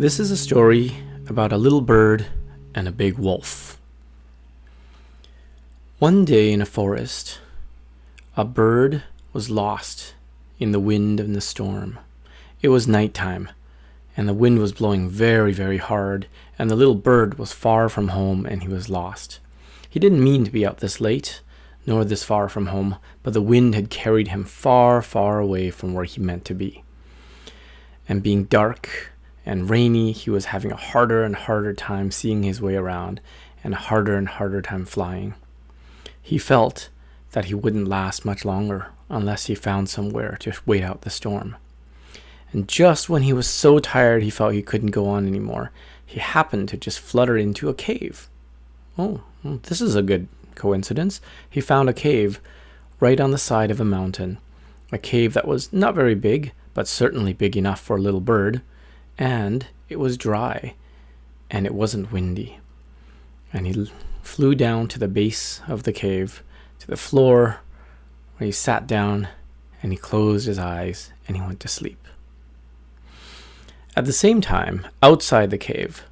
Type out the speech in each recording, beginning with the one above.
This is a story about a little bird and a big wolf. One day in a forest, a bird was lost in the wind and the storm. It was nighttime, and the wind was blowing very, very hard, and the little bird was far from home, and he was lost. He didn't mean to be out this late, nor this far from home, but the wind had carried him far, far away from where he meant to be. And being dark and rainy, he was having a harder and harder time seeing his way around, and a harder and harder time flying. He felt that he wouldn't last much longer unless he found somewhere to wait out the storm. And just when he was so tired he felt he couldn't go on anymore, he happened to just flutter into a cave. Oh, well, this is a good coincidence. He found a cave right on the side of a mountain. A cave that was not very big, but certainly big enough for a little bird. And it was dry, and it wasn't windy. And he flew down to the base of the cave, to the floor, where he sat down, and he closed his eyes, and he went to sleep. At the same time, outside the cave,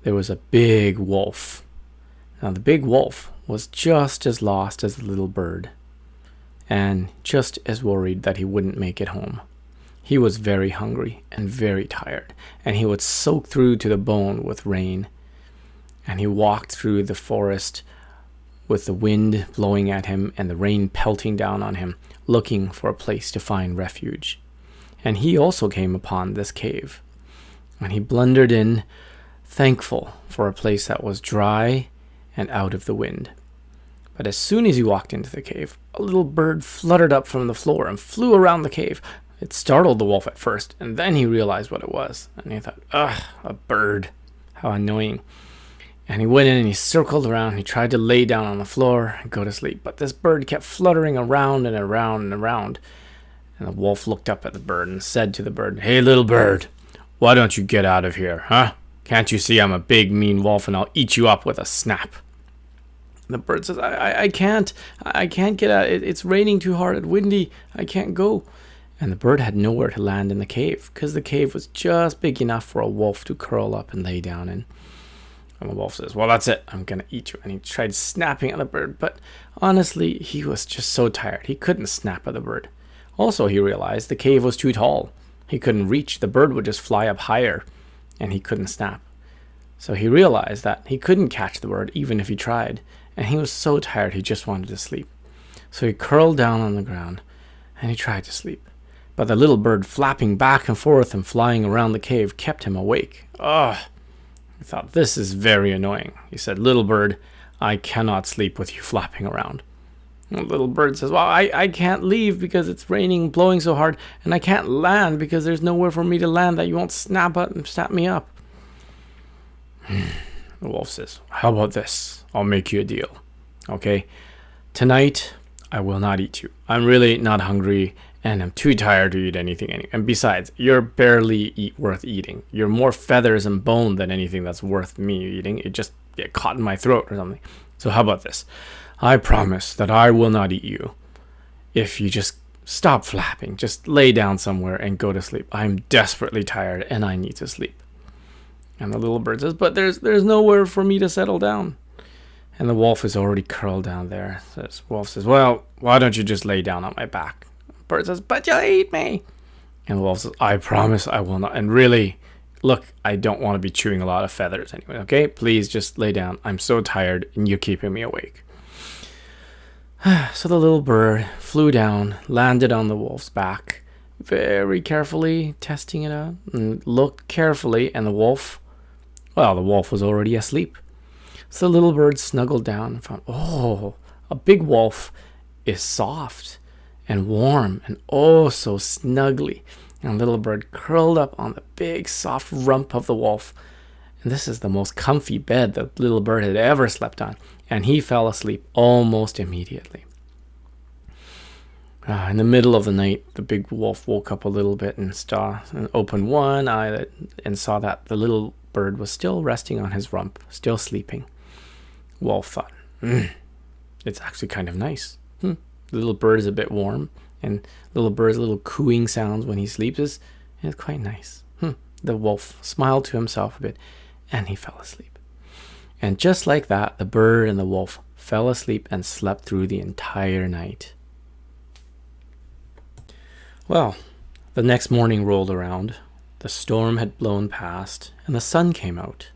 there was a big wolf. Now, the big wolf was just as lost as the little bird, and just as worried that he wouldn't make it home. He was very hungry and very tired, and he was soaked through to the bone with rain. And he walked through the forest with the wind blowing at him and the rain pelting down on him, looking for a place to find refuge. And he also came upon this cave, and he blundered in, thankful for a place that was dry and out of the wind. But as soon as he walked into the cave, a little bird fluttered up from the floor and flew around the cave. It startled the wolf at first, and then he realized what it was. And he thought, ugh, a bird. How annoying. And he went in and he circled around. He tried to lay down on the floor and go to sleep. But this bird kept fluttering around and around and around. And the wolf looked up at the bird and said to the bird, "Hey, little bird, why don't you get out of here, huh? Can't you see I'm a big, mean wolf and I'll eat you up with a snap?" And the bird says, I can't get out. It's raining too hard. It's windy. I can't go. And the bird had nowhere to land in the cave, because the cave was just big enough for a wolf to curl up and lay down in. And the wolf says, "Well, that's it. I'm going to eat you." And he tried snapping at the bird, but honestly, he was just so tired. He couldn't snap at the bird. Also, he realized the cave was too tall. He couldn't reach. The bird would just fly up higher, and he couldn't snap. So he realized that he couldn't catch the bird, even if he tried. And he was so tired, he just wanted to sleep. So he curled down on the ground, and he tried to sleep. But the little bird flapping back and forth and flying around the cave kept him awake. Ugh! He thought, this is very annoying. He said, "Little bird, I cannot sleep with you flapping around." And the little bird says, "Well, I can't leave because it's raining, blowing so hard, and I can't land because there's nowhere for me to land that you won't snap me up." The wolf says, "How about this? I'll make you a deal. Okay? Tonight, I will not eat you. I'm really not hungry, and I'm too tired to eat anything. And besides, you're barely worth eating. You're more feathers and bone than anything that's worth me eating. It just get caught in my throat or something. So how about this? I promise that I will not eat you if you just stop flapping. Just lay down somewhere and go to sleep. I'm desperately tired and I need to sleep." And the little bird says, "But there's nowhere for me to settle down." And the wolf is already curled down there. Wolf says, "Well, why don't you just lay down on my back?" Bird says, "But you'll eat me." And the wolf says, "I promise I will not. And really, look, I don't want to be chewing a lot of feathers anyway, okay? Please just lay down. I'm so tired and you're keeping me awake." So the little bird flew down, landed on the wolf's back, very carefully testing it out, and looked carefully, and the wolf was already asleep. So the little bird snuggled down and found, oh, a big wolf is soft and warm and oh so snuggly. And the little bird curled up on the big soft rump of the wolf. And this is the most comfy bed the little bird had ever slept on. And he fell asleep almost immediately. In the middle of the night, the big wolf woke up a little bit and opened one eye and saw that the little bird was still resting on his rump, still sleeping. Wolf thought, it's actually kind of nice. The little bird is a bit warm, and little bird's little cooing sounds when he sleeps is quite nice. The wolf smiled to himself a bit, and he fell asleep. And just like that, the bird and the wolf fell asleep and slept through the entire night. Well, the next morning rolled around. The storm had blown past, and the sun came out,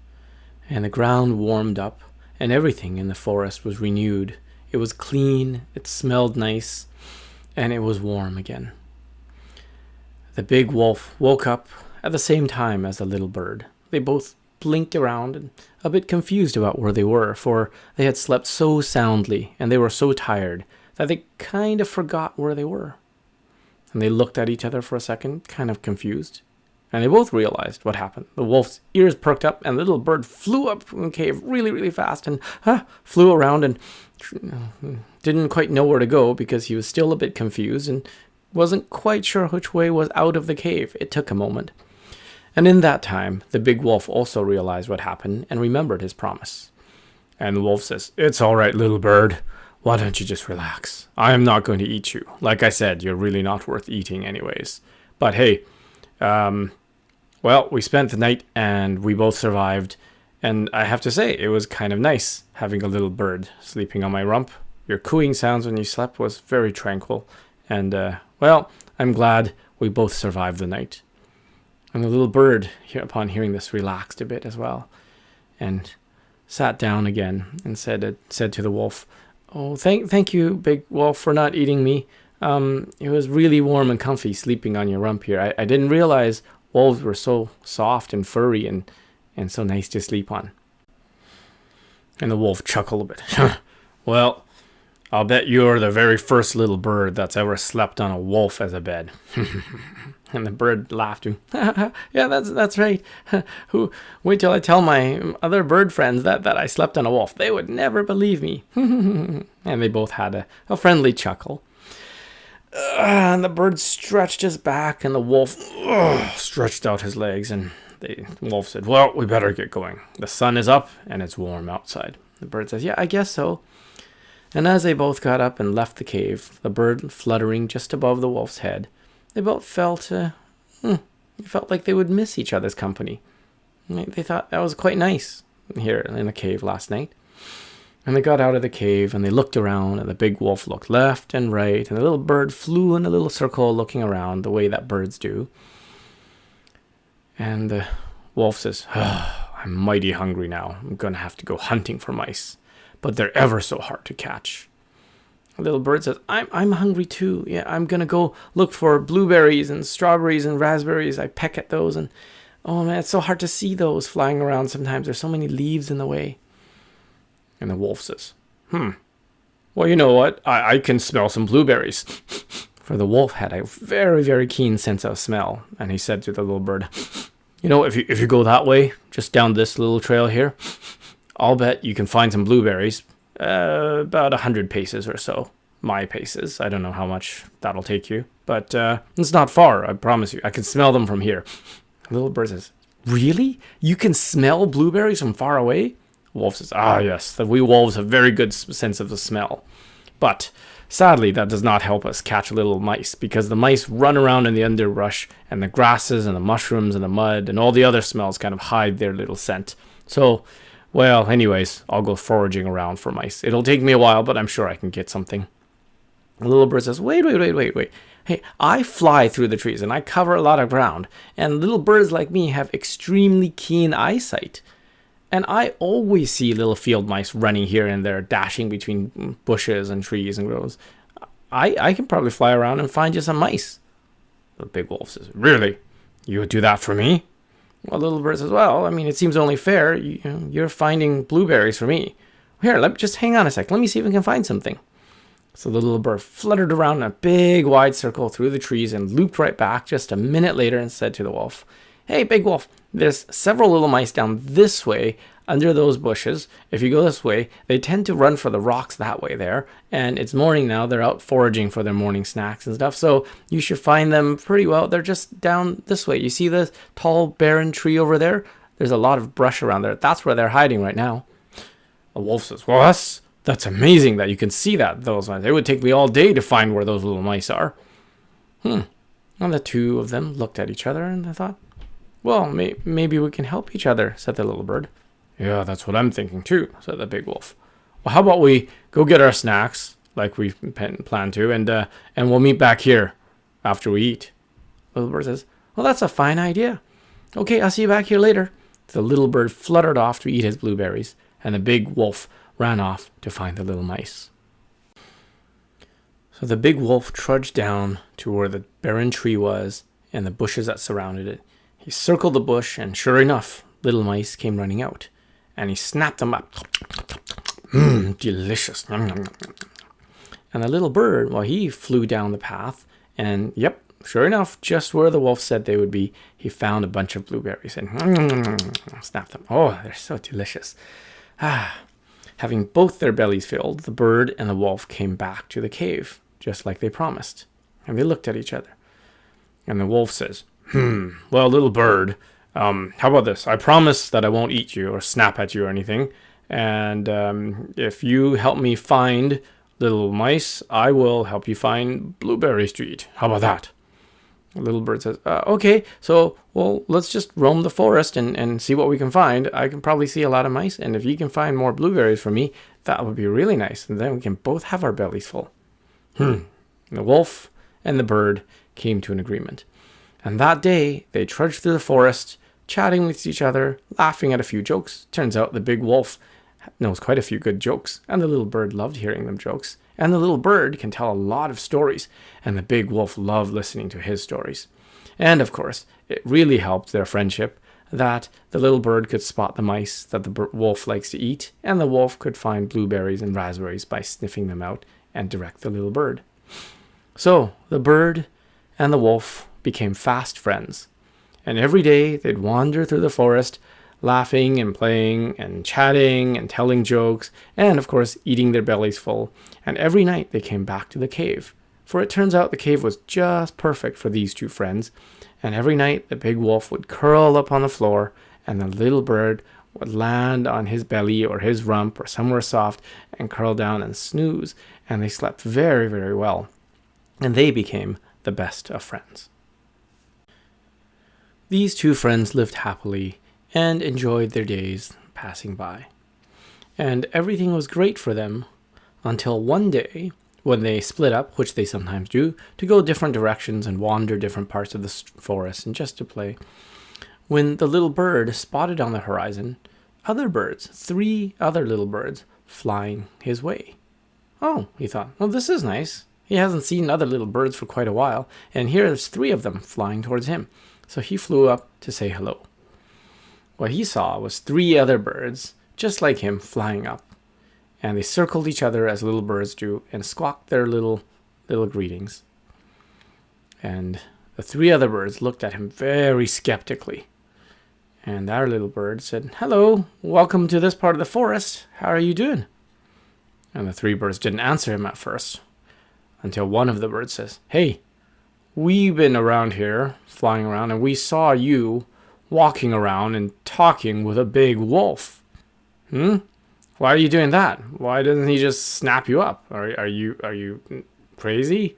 and the ground warmed up, and everything in the forest was renewed. It was clean, it smelled nice, and it was warm again. The big wolf woke up at the same time as the little bird. They both blinked around and a bit confused about where they were, for they had slept so soundly and they were so tired that they kind of forgot where they were. And they looked at each other for a second, kind of confused. And they both realized what happened. The wolf's ears perked up and the little bird flew up from the cave really, really fast and flew around and didn't quite know where to go because he was still a bit confused and wasn't quite sure which way was out of the cave. It took a moment. And in that time, the big wolf also realized what happened and remembered his promise. And the wolf says, "It's all right, little bird. Why don't you just relax? I am not going to eat you. Like I said, you're really not worth eating anyways. But hey, well, we spent the night and we both survived. And I have to say, it was kind of nice having a little bird sleeping on my rump. Your cooing sounds when you slept was very tranquil. And, well, I'm glad we both survived the night." And the little bird, upon hearing this, relaxed a bit as well, and sat down again and said to the wolf, "Oh, thank you, big wolf, for not eating me. It was really warm and comfy sleeping on your rump here. I didn't realize wolves were so soft and furry and so nice to sleep on." And the wolf chuckled a bit. "Well, I'll bet you're the very first little bird that's ever slept on a wolf as a bed." And the bird laughed. "Yeah, that's right. Wait till I tell my other bird friends that I slept on a wolf. They would never believe me." And they both had a friendly chuckle. And the bird stretched his back, and the wolf stretched out his legs. And the wolf said, "Well, we better get going. The sun is up, and it's warm outside." The bird says, "Yeah, I guess so." And as they both got up and left the cave, the bird fluttering just above the wolf's head, they both felt like they would miss each other's company. They thought that was quite nice here in the cave last night. And they got out of the cave and they looked around, and the big wolf looked left and right, and the little bird flew in a little circle looking around the way that birds do. And the wolf says, "I'm mighty hungry now. I'm going to have to go hunting for mice. But they're ever so hard to catch." The little bird says, I'm hungry too. Yeah, I'm going to go look for blueberries and strawberries and raspberries. I peck at those, and oh man, it's so hard to see those flying around sometimes. There's so many leaves in the way. And the wolf says, "Well, you know what? I can smell some blueberries." For the wolf had a very, very keen sense of smell. And he said to the little bird, "You know, if you go that way, just down this little trail here, I'll bet you can find some blueberries. About 100 paces or so. My paces. I don't know how much that'll take you. But it's not far, I promise you. I can smell them from here." The little bird says, "Really? You can smell blueberries from far away?" Wolf says, "Yes. We wolves have very good sense of the smell. But sadly, that does not help us catch little mice, because the mice run around in the underbrush, and the grasses and the mushrooms and the mud and all the other smells kind of hide their little scent. So, well, anyways, I'll go foraging around for mice. It'll take me a while, but I'm sure I can get something." The little bird says, wait. Hey, I fly through the trees and I cover a lot of ground, and little birds like me have extremely keen eyesight. And I always see little field mice running here and there, dashing between bushes and trees and groves. I can probably fly around and find you some mice." The big wolf says, "Really? You would do that for me?" Well, the little bird says, "Well, I mean, it seems only fair. You're finding blueberries for me. Here, just hang on a sec. Let me see if we can find something." So the little bird fluttered around in a big, wide circle through the trees and looped right back just a minute later and said to the wolf, "Hey, big wolf, there's several little mice down this way under those bushes. If you go this way, they tend to run for the rocks that way there. And it's morning now. They're out foraging for their morning snacks and stuff. So you should find them pretty well. They're just down this way. You see the tall, barren tree over there? There's a lot of brush around there. That's where they're hiding right now." The wolf says, "Well, that's amazing that you can see those mice. It would take me all day to find where those little mice are." And the two of them looked at each other and they thought, Well, maybe we can help each other, said the little bird. Yeah, that's what I'm thinking too, said the big wolf. Well, how about we go get our snacks, like we planned to, and we'll meet back here after we eat. The little bird says, well, that's a fine idea. Okay, I'll see you back here later. The little bird fluttered off to eat his blueberries, and the big wolf ran off to find the little mice. So the big wolf trudged down to where the barren tree was and the bushes that surrounded it. He circled the bush, and sure enough, little mice came running out, and he snapped them up. Delicious. And the little bird, well, he flew down the path, and yep, sure enough, just where the wolf said they would be, he found a bunch of blueberries and snapped them. Oh, they're so delicious. Having both their bellies filled, the bird and the wolf came back to the cave, just like they promised. And they looked at each other. And the wolf says, well, little bird, how about this? I promise that I won't eat you or snap at you or anything. And if you help me find little mice, I will help you find Blueberry Street. How about that? The little bird says, okay, so, well, let's just roam the forest and see what we can find. I can probably see a lot of mice, and if you can find more blueberries for me, that would be really nice, and then we can both have our bellies full. The wolf and the bird came to an agreement. And that day, they trudged through the forest, chatting with each other, laughing at a few jokes. Turns out the big wolf knows quite a few good jokes, and the little bird loved hearing them jokes. And the little bird can tell a lot of stories, and the big wolf loved listening to his stories. And of course, it really helped their friendship that the little bird could spot the mice that the wolf likes to eat, and the wolf could find blueberries and raspberries by sniffing them out and direct the little bird. So the bird and the wolf became fast friends, and every day they'd wander through the forest, laughing and playing and chatting and telling jokes, and of course eating their bellies full. And every night they came back to the cave, for it turns out the cave was just perfect for these two friends. And every night the big wolf would curl up on the floor, and the little bird would land on his belly or his rump or somewhere soft and curl down and snooze, and they slept very, very well. And they became the best of friends. These two friends lived happily and enjoyed their days passing by. And everything was great for them until one day when they split up, which they sometimes do, to go different directions and wander different parts of the forest and just to play, when the little bird spotted on the horizon other birds, 3 other little birds, flying his way. Oh, he thought, well, this is nice. He hasn't seen other little birds for quite a while, and here's 3 of them flying towards him. So he flew up to say hello. What he saw was 3 other birds, just like him, flying up. And they circled each other as little birds do and squawked their little greetings. And the 3 other birds looked at him very skeptically. And our little bird said, hello, welcome to this part of the forest. How are you doing? And the 3 birds didn't answer him at first, until one of the birds says, hey, we've been around here, flying around, and we saw you walking around and talking with a big wolf. Why are you doing that? Why doesn't he just snap you up? Are you crazy?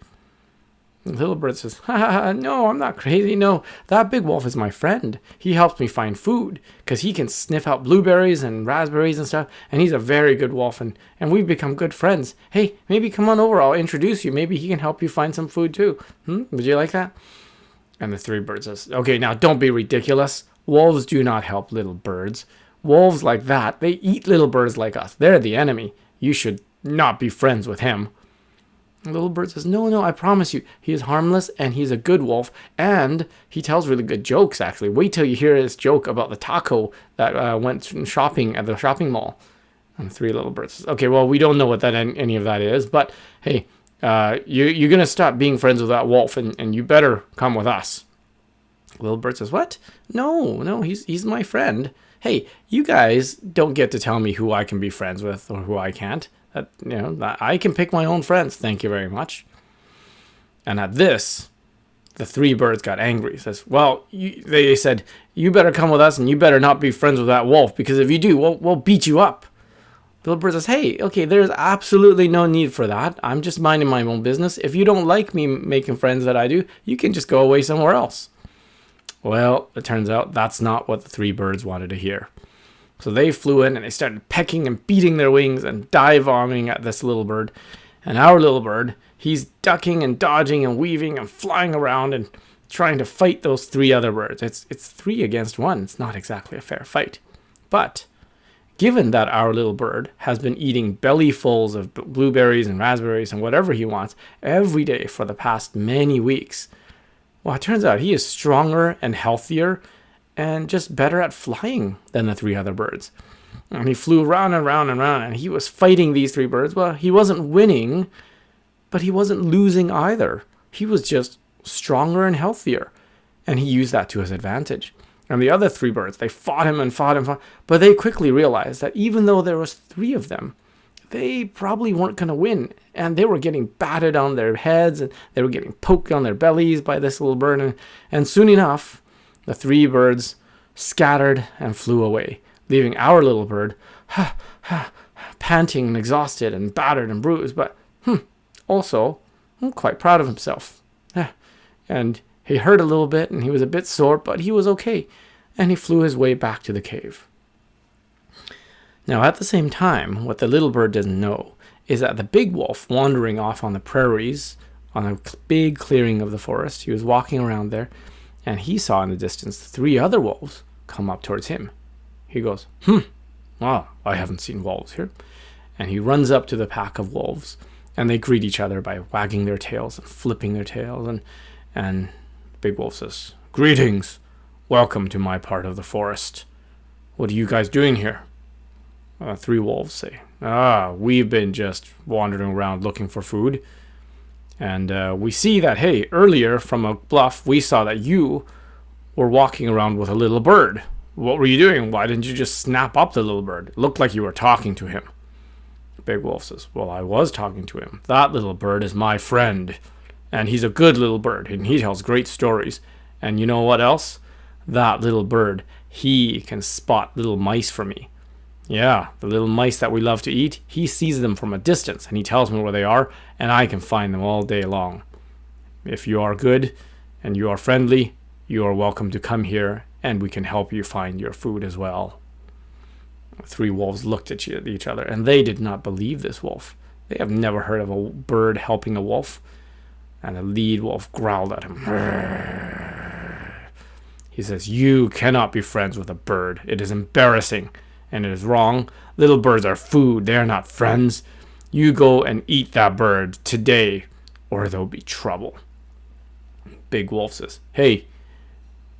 The little bird says, no, I'm not crazy. No, that big wolf is my friend. He helps me find food because he can sniff out blueberries and raspberries and stuff. And he's a very good wolf, and we've become good friends. Hey, maybe come on over. I'll introduce you. Maybe he can help you find some food too. Would you like that? And the 3 birds says, okay, now don't be ridiculous. Wolves do not help little birds. Wolves like that, they eat little birds like us. They're the enemy. You should not be friends with him. The little bird says, no, I promise you, he is harmless and he's a good wolf, and he tells really good jokes, actually. Wait till you hear his joke about the taco that went shopping at the shopping mall. And 3 little birds says, okay, well, we don't know what that any of that is, but hey, you're going to stop being friends with that wolf, and you better come with us. The little bird says, what? No, he's my friend. Hey, you guys don't get to tell me who I can be friends with or who I can't. I can pick my own friends. Thank you very much. And at this, the 3 birds got angry. Says, well, they said, you better come with us and you better not be friends with that wolf, because if you do, we'll beat you up. The little bird says, hey, okay, there's absolutely no need for that. I'm just minding my own business. If you don't like me making friends that I do, you can just go away somewhere else. Well, it turns out that's not what the three birds wanted to hear. So they flew in and they started pecking and beating their wings and dive-bombing at this little bird. And our little bird, he's ducking and dodging and weaving and flying around and trying to fight those three other birds. It's 3 against 1. It's not exactly a fair fight. But given that our little bird has been eating bellyfuls of blueberries and raspberries and whatever he wants every day for the past many weeks, well, it turns out he is stronger and healthier and just better at flying than the 3 other birds. And he flew round and round and round, and he was fighting these 3 birds. Well, he wasn't winning, but he wasn't losing either. He was just stronger and healthier, and he used that to his advantage. And the other 3 birds, they fought him and fought and fought, but they quickly realized that even though there was 3 of them, they probably weren't going to win, and they were getting batted on their heads, and they were getting poked on their bellies by this little bird, and soon enough, the 3 birds scattered and flew away, leaving our little bird panting and exhausted and battered and bruised, but also quite proud of himself. And he hurt a little bit and he was a bit sore, but he was okay, and he flew his way back to the cave. Now, at the same time, what the little bird doesn't know is that the big wolf, wandering off on the prairies, on a big clearing of the forest, he was walking around there, and he saw in the distance 3 other wolves come up towards him. He goes, well, I haven't seen wolves here. And he runs up to the pack of wolves, and they greet each other by wagging their tails and flipping their tails. And Big Wolf says, "Greetings. Welcome to my part of the forest. What are you guys doing here?" 3 wolves say, we've been just wandering around looking for food. And we see that, hey, earlier from a bluff, we saw that you were walking around with a little bird. What were you doing? Why didn't you just snap up the little bird? It looked like you were talking to him. Big Wolf says, well, I was talking to him. That little bird is my friend. And he's a good little bird, and he tells great stories. And you know what else? That little bird, he can spot little mice for me. Yeah, the little mice that we love to eat, he sees them from a distance, and he tells me where they are, and I can find them all day long. If you are good and you are friendly, you are welcome to come here, and we can help you find your food as well. 3 wolves looked at each other, and they did not believe this wolf. They have never heard of a bird helping a wolf. And the lead wolf growled at him. He says, you cannot be friends with a bird. It is embarrassing, and it is wrong. Little birds are food. They are not friends. You go and eat that bird today, or there'll be trouble. Big Wolf says, hey,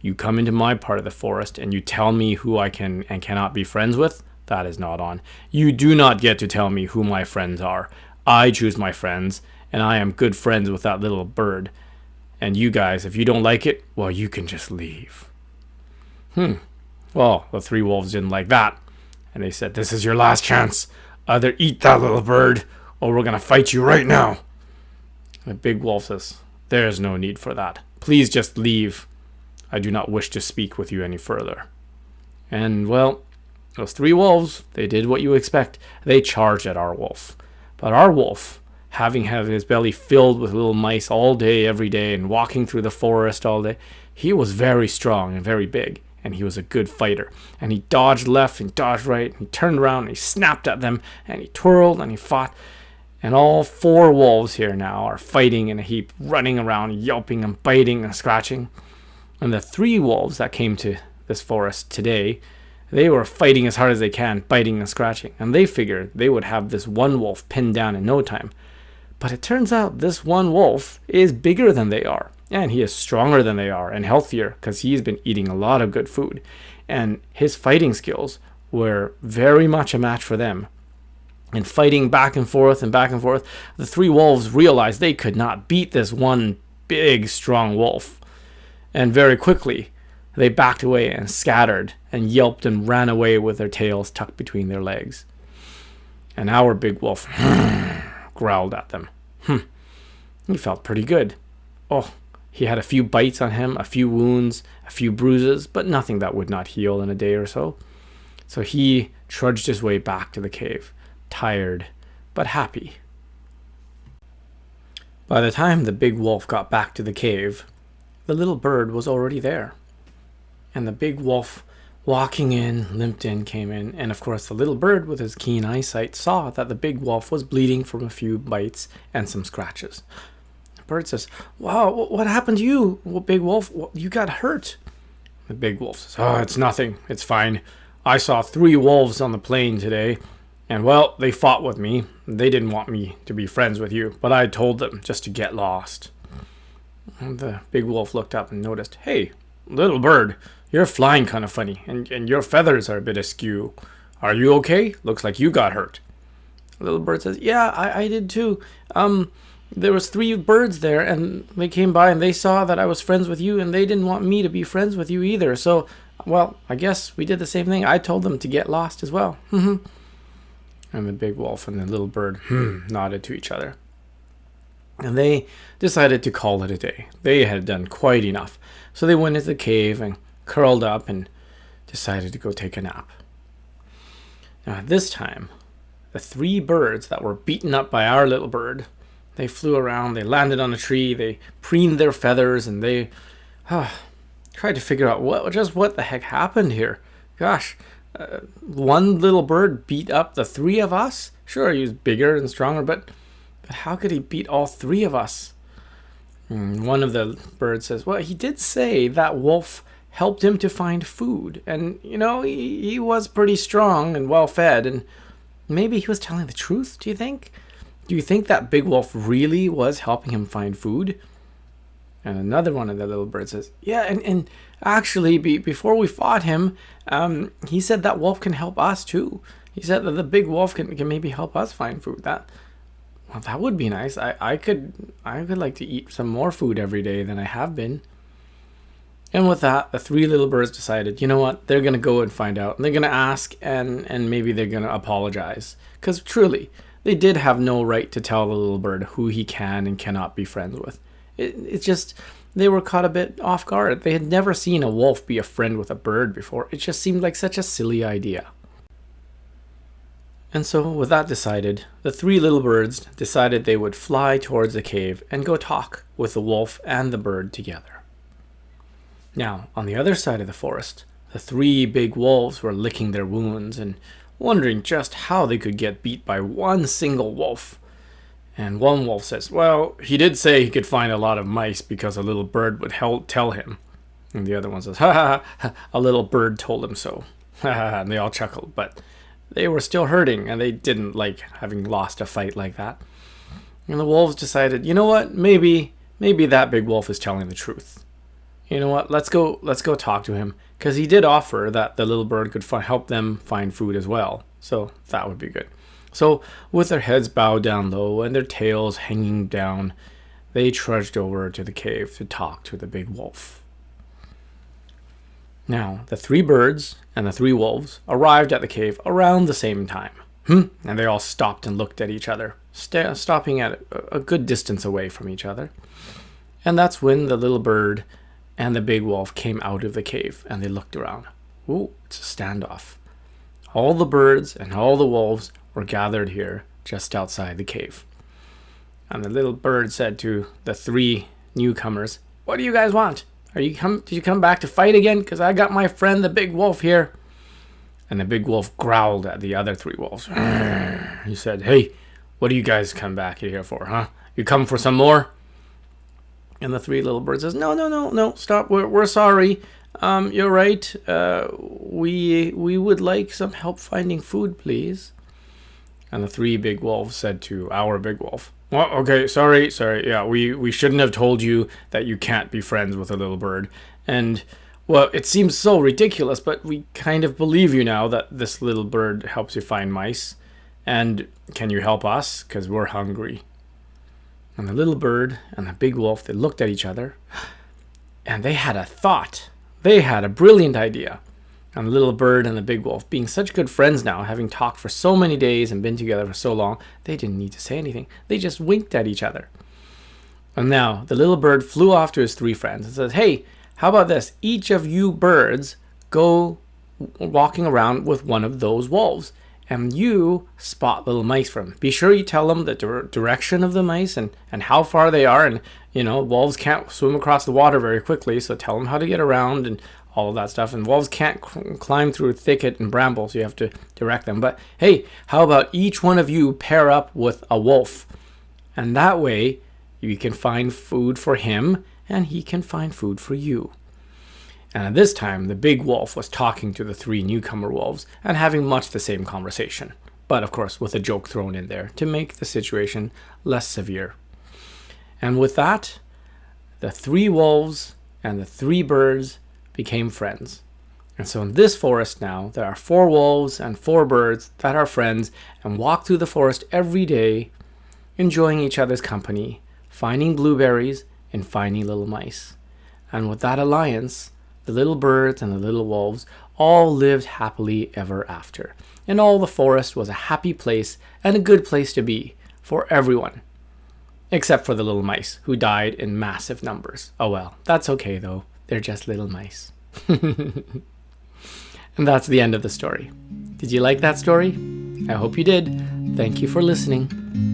you come into my part of the forest and you tell me who I can and cannot be friends with? That is not on. You do not get to tell me who my friends are. I choose my friends, and I am good friends with that little bird. And you guys, if you don't like it, well, you can just leave. Well, the 3 wolves didn't like that. And they said, this is your last chance. Either eat that little bird, or we're going to fight you right now. And the Big Wolf says, there's no need for that. Please just leave. I do not wish to speak with you any further. And, well, those 3 wolves, they did what you expect. They charged at our wolf. But our wolf, having his belly filled with little mice all day, every day, and walking through the forest all day, he was very strong and very big, and he was a good fighter. And he dodged left and dodged right, and he turned around and he snapped at them, and he twirled and he fought. And all 4 wolves here now are fighting in a heap, running around, yelping and biting and scratching. And the 3 wolves that came to this forest today, they were fighting as hard as they can, biting and scratching. And they figured they would have this one wolf pinned down in no time. But it turns out this one wolf is bigger than they are. And he is stronger than they are and healthier because he's been eating a lot of good food. And his fighting skills were very much a match for them. And fighting back and forth, the 3 wolves realized they could not beat this one big, strong wolf. And very quickly, they backed away and scattered and yelped and ran away with their tails tucked between their legs. And our big wolf growled at them. He felt pretty good. He had a few bites on him, a few wounds, a few bruises, but nothing that would not heal in a day or so. So he trudged his way back to the cave, tired but happy. By the time the big wolf got back to the cave, the little bird was already there. And the big wolf, walking in, limped in, came in. And of course, the little bird, with his keen eyesight, saw that the big wolf was bleeding from a few bites and some scratches. The bird says, "Wow, what happened to you, big wolf? You got hurt." The big wolf says, "Oh, it's nothing. It's fine. I saw 3 wolves on the plain today. And, well, they fought with me. They didn't want me to be friends with you, but I told them just to get lost." And the big wolf looked up and noticed, "Hey, little bird, you're flying kind of funny, and your feathers are a bit askew. Are you okay? Looks like you got hurt." The little bird says, "Yeah, I did too. There was 3 birds there, and they came by, and they saw that I was friends with you, and they didn't want me to be friends with you either. So, well, I guess we did the same thing. I told them to get lost as well." And the big wolf and the little bird nodded to each other. And they decided to call it a day. They had done quite enough. So they went into the cave and curled up and decided to go take a nap. Now, at this time, the 3 birds that were beaten up by our little bird, they flew around, they landed on a tree, they preened their feathers, and they tried to figure out what the heck happened here. Gosh, one little bird beat up the 3 of us? Sure, he was bigger and stronger, but how could he beat all 3 of us? One of the birds says, "Well, he did say that wolf helped him to find food. And, he was pretty strong and well fed. And maybe he was telling the truth, do you think? Do you think that big wolf really was helping him find food?" And another one of the little birds says, "Yeah, and actually, before we fought him, he said that wolf can help us too. He said that the big wolf can maybe help us find food. That would be nice. I could like to eat some more food every day than I have been." And with that, the 3 little birds decided, you know what, they're going to go and find out. And they're going to ask, and maybe they're going to apologize. Because truly, they did have no right to tell the little bird who he can and cannot be friends with. It's just, they were caught a bit off guard. They had never seen a wolf be a friend with a bird before. It just seemed like such a silly idea. And so, with that decided, the 3 little birds decided they would fly towards the cave and go talk with the wolf and the bird together. Now, on the other side of the forest, the 3 big wolves were licking their wounds and wondering just how they could get beat by one single wolf. And one wolf says, "Well, he did say he could find a lot of mice because a little bird would tell him." And the other one says, "Ha ha, a little bird told him so." And they all chuckled, but they were still hurting, and they didn't like having lost a fight like that. And the wolves decided, you know what, maybe that big wolf is telling the truth. You know what, let's go talk to him, because he did offer that the little bird could help them find food as well. So that would be good. So with their heads bowed down low and their tails hanging down, they trudged over to the cave to talk to the big wolf. Now, the 3 birds and the 3 wolves arrived at the cave around the same time. And they all stopped and looked at each other, stopping at a good distance away from each other. And that's when the little bird and the big wolf came out of the cave, and they looked around. Ooh, it's a standoff. All the birds and all the wolves were gathered here just outside the cave. And the little bird said to the 3 newcomers, "What do you guys want? Did you come back to fight again? Because I got my friend the big wolf here." And the big wolf growled at the other 3 wolves. He said, "Hey, what do you guys come back here for, huh? You come for some more?" And the 3 little birds says, No, stop. We're sorry. You're right. We would like some help finding food, please." And the 3 big wolves said to our big wolf, "Well, okay, sorry. Yeah, we shouldn't have told you that you can't be friends with a little bird. And, well, it seems so ridiculous, but we kind of believe you now that this little bird helps you find mice. And can you help us? Because we're hungry." And the little bird and the big wolf, they looked at each other, and they had a thought. They had a brilliant idea. And the little bird and the big wolf, being such good friends now, having talked for so many days and been together for so long, they didn't need to say anything. They just winked at each other. And now the little bird flew off to his 3 friends and says, "Hey, how about this? Each of you birds go walking around with one of those wolves, and you spot little mice for them. Be sure you tell them the direction of the mice and how far they are. And, wolves can't swim across the water very quickly, so tell them how to get around and all of that stuff. And wolves can't climb through thicket and bramble, so you have to direct them. But hey, how about each one of you pair up with a wolf? And that way you can find food for him and he can find food for you. And at this time, the big wolf was talking to the 3 newcomer wolves and having much the same conversation. But of course, with a joke thrown in there to make the situation less severe. And with that, the 3 wolves and the 3 birds became friends. And so in this forest now, there are 4 wolves and 4 birds that are friends and walk through the forest every day, enjoying each other's company, finding blueberries and finding little mice. And with that alliance, the little birds and the little wolves all lived happily ever after. And all the forest was a happy place and a good place to be for everyone. Except for the little mice, who died in massive numbers. Oh well, that's okay though. They're just little mice. And that's the end of the story. Did you like that story? I hope you did. Thank you for listening.